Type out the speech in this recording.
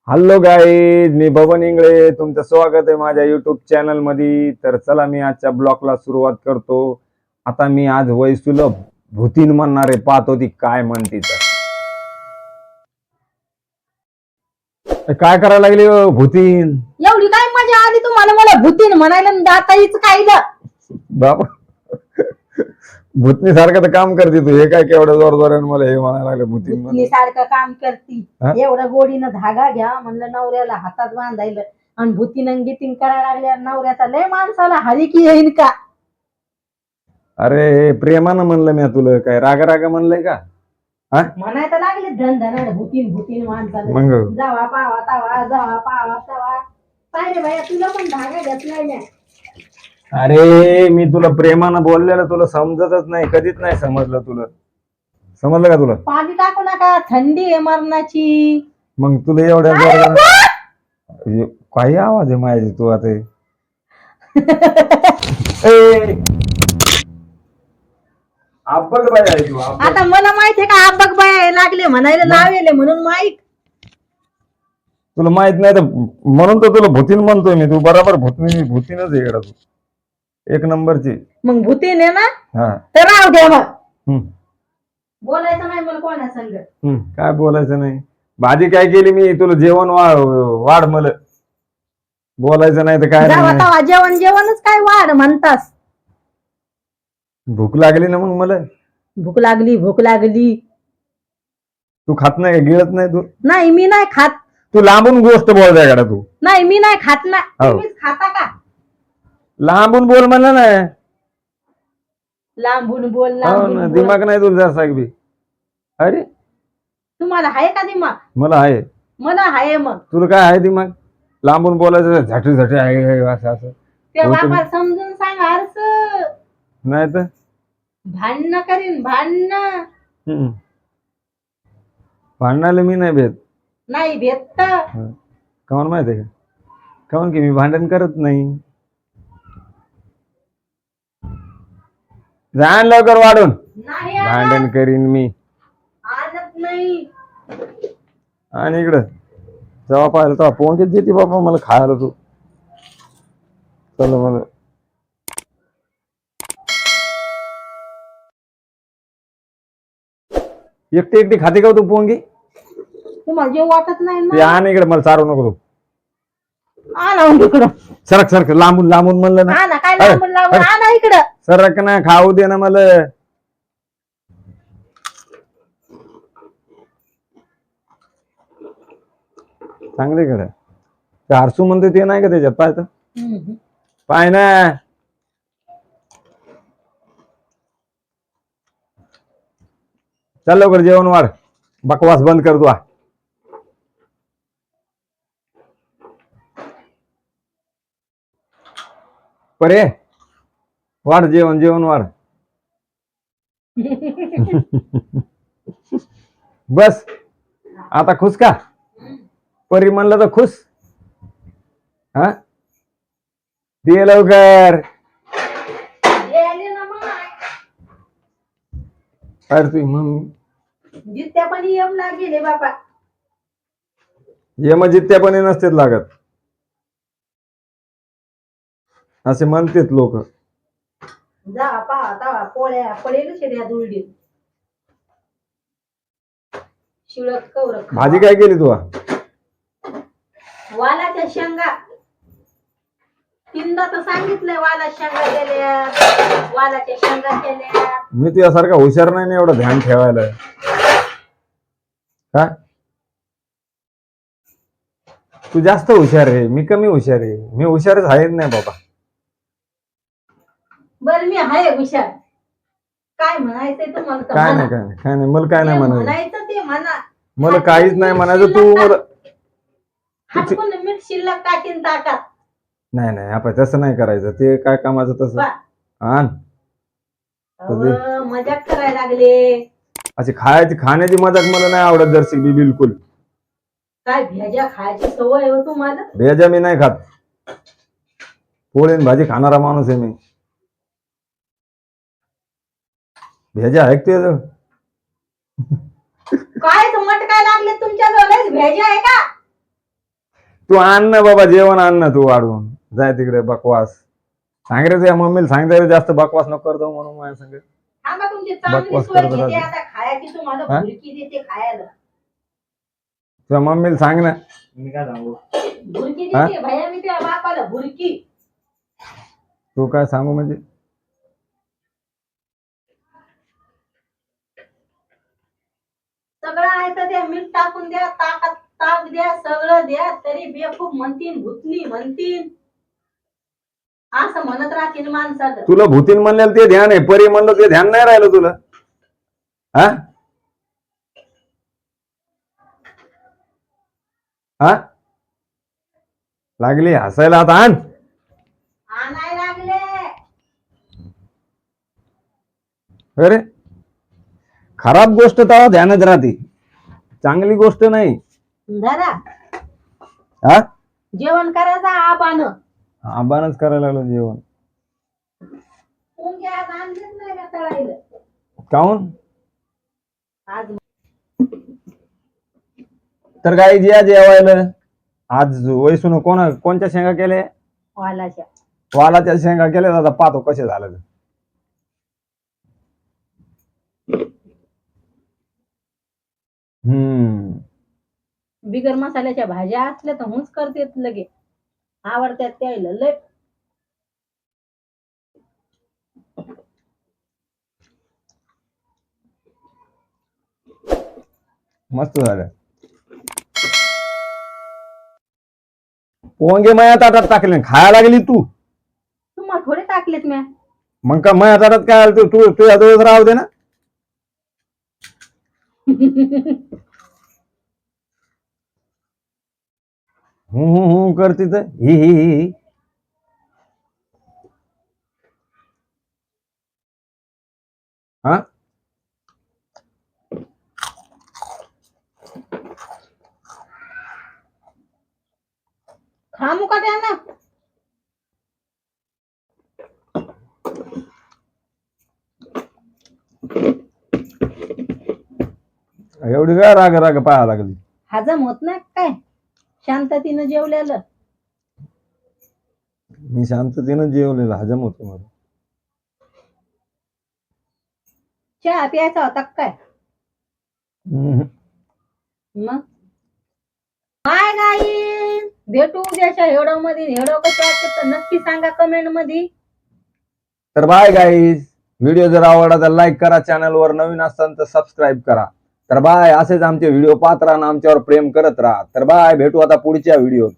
Hello guys, मी बबन इंगळे. तुमचं स्वागत आहे माझ्या युट्यूब चॅनल मध्ये. तर चला मी आजच्या ब्लॉगला सुरुवात करतो. आता मी आज वैसुला भूतीन म्हणणार आहे, पाहतो ती काय म्हणते. तर काय करायला लागली हो भूतीन? एवढी काय मजा आली तुम्हाला मला भूतीन म्हणायला दाताईच कायला बाबा, भूतनी सारखं तर काम करते तू. हे काय केवढं जोर जोराने मला हे म्हणायला लागलं भूतीन भूतनी सारखं काम करती. हा? एवढं गोडीनं धागा घ्या म्हणलं नवऱ्याला हातात बांधायला आणि भूतीनं गीतीन करायला लागल्या नवऱ्याचा लय माणसाला हरी की येईन का? अरे हे प्रेमानं म्हणलं मी तुला, काय राग राग म्हणलंय का? हा म्हणायला लागले धन धनाड भूतीन भूतीन माणसाला. मग जावा पावा तावा जावा पावा तवा. काय रे बाया, तुला पण धागा घेतलाय ना? अरे मी तुला प्रेमानं बोललेलं तुला समजतच नाही, कधीच नाही समजलं. तुला समजलं का तुला? पाणी टाकू नका, थंडी आहे मरणाची. मग तुला एवढ्या काही आवाज आहे माझी तू आता ए, अब्बक बाई आहे तू, अब्बक. आता मला माहितीये का अब्बक बाया लागले म्हणायला लावेले म्हणून माईक. तुला माहित नाही तर म्हणून तर तुला भूतीन म्हणतोय मी. तू बरोबर भूतीनच आहे इकडं तू, एक नंबरची. मग भूतीन आहे ना, हा तर राहू द्या मग. हम्म, बोलायचं नाही मला कोणा संग. काय बोलायचं नाही. भाजी काय केली मी तुला? जेवण वाढ मला बोलायचं नाही तर काय जावा नाही. तावा जेवण जेवणच काय वाढ म्हणतास? भूक लागली ना मग मला. भूक लागली भूक लागली. तू खात नाही का? गिळत नाही तू? नाही मी नाही खात. तू लांबून गोष्ट बोलताय का तू? नाही मी नाही खात ना. हो. तुम्हीच खाता का? लांबून बोल म्हणलं ना. लांबून बोल हो लांबून ना, बोल. दिमाग नाही तुला जरा बी. अरे तुम्हाला आहे का दिमाग? मला आहे. मला आहे मग. तुला काय आहे दिमाग? लांबून बोलायचं झाटी झाटी आहे असं असं. त्या हो तुम्ही- बापाला समजून सांगा अर्थ. नाही तर भांडणं करीन भांडणं. भांडणाला मी नाही भेट. नाही भेटत. काऊन माहिती आहे का? काऊन की मी भांडण करत नाही. जाण लवकर वाढून. नाही भांडण आणत. करीन मी. आणत नाही. आणि इकडं जेव्हा पाहिलं तेव्हा पोंगेत देते बाबा मला खायला तू. चल मला एकटी एकटी खाते का तू पोंगी? तुम्हाला जे वाटत नाही ते ना, आण इकडे, मला चारू नको तू. आणा इकडं. सरक सरक, लांबून लांबून म्हणलं ना. आणा काय अरे, लांबून लांबून अरे. आणा इकडं. सरक ना, खाऊ दे ना मला. चांगले कडे ते आरसू म्हणते ते नाही का त्याच्यात? पाय तर पाय ना. चल लवकर जेवण वाढ. बकवास बंद कर तू. परे वाढ, जेवण जेवण वाढ. बस आता खुश का? परी म्हणलं तर खुश. हा दे लवकर. गेले ना मग. अरे तुझी मम्मी जित्या पण येम लागेले बाबा. ये मग जित्यापणे नसतेच लागत असे म्हणतेत लोक. जा पहा तवा पोळ्या पडेल शेड्या दुलडी. शिळक कवरक भाजी काय केली तू? वालाच्या शेंगा. तीनदा तर सांगितलंय वाला शेंगा केल्या, वालाच्या शेंगा केल्या. मी तुझ्यासारखा हुशार नाही ना एवढं ध्यान ठेवायला. का तू जास्त हुशार आहे, मी कमी हुशार आहे. मी हुशारच आहेच नाही बाबा. बर मी आहे हुशार. काय म्हणायचंय तुम्हाला तर काय म्हणा. नाही काय नाही काय नाही, मला काय नाही जे म्हणायचं. म्हणायचं ते म्हणा. मला काहीच नाही म्हणायचं. तू मला हटकून मीठ शिल्लक टाकीन ताकात. नाही नाही आपण तसं नाही करायचं. ते काय कामाचं तसं. बा. आण अहो, मजाक करायला लागले. अशी खाण्याची मजाक मला नाही आवडत जरशी मी बिलकुल. काय भेजा खायची सवय आहे हो तुम्हाला? भेजा मी नाही खात. पोळी आणि भाजी खाणारा माणूस आहे मी. भेजा ऐकते काय मटकाय लागले तुमच्या जवळ? भेजा आहे का? तू आण ना बाबा, जेवण आण ना तू वाढवून. जाय तिकडे बकवास. सांग रे तुझ्या मम्मीला, सांगता रे जास्त बकवास नको करतो म्हणून माझ्या संग. थांबा, तुमची चांगली बकवास सोय करत घेते राहते. आता खायची, तुम्हाला हा? भुरकी देते खायला. तुझ्या मम्मीला सांग ना. मी काय सांगू? भुरकी हा? देते भैया, मी तुझ्या बापाला भुरकी. तू काय सांगू म्हणजे? सगळं आहे तर द्या, मीठ टाकून द्या, ताक द्या, सगळं द्या, तरी बेकूफ म्हणतीन, भुतनी म्हणतीन, असं म्हणत राहतील माणसाचं. तुला भूतीन म्हणलेलं ते ध्यान आहे, परी म्हणलं ते ध्यान नाही राहिलं तुला. हा हा लागली हसायला आता. आण. आणाय लागले. अरे खराब गोष्ट तेव्हा ध्यानात राहते, चांगली गोष्ट नाही. धरा, हा जेवण करायचं आबानं. आबानच करायला लागलं जेवण. कोण आज आणलेच नाही का तळायला? काऊन? आज तर काय जे जेवायला आज वैसून कोणत्या शेंगा केल्या? वालाच्या. वालाच्या शेंगा केल्या. आता पाहतो कसे झालं ते. बिगर मसाल्याच्या भाज्या असल्या तर हुंच करतेत लगे, आवडत्यात त्याला लय. मस्त झालं. पोंगे माया ताटात टाकले, खायला लागली तू. तुम्हाला थोडे टाकलेत म्या. मग का माया ताटात काय आलं? तू तुझ्या जवळ राहू दे ना. करते तर ही. हा खा मुका त्यांना. एवढी काय राग राग पाहा लागली? हजम होत नाही काय शांततेनं जेवलेलं? मी शांततेनं जेवलेलं हजम होतो मला. चहा प्यायचा होता काय? मग काय गाई, भेटू उद्याच्या हेडो मध्ये. हेडो कसे असते तर नक्की सांगा कमेंट मध्ये. तर बाय गाईज, व्हिडिओ जर आवडला तर लाईक करा, चॅनल वर नवीन असाल तर सबस्क्राईब करा. तर बाय, असेच आमचे व्हिडिओ पाहत राहा, आमच्यावर प्रेम करत राहा. तर बाय, भेटू आता पुढच्या व्हिडिओत.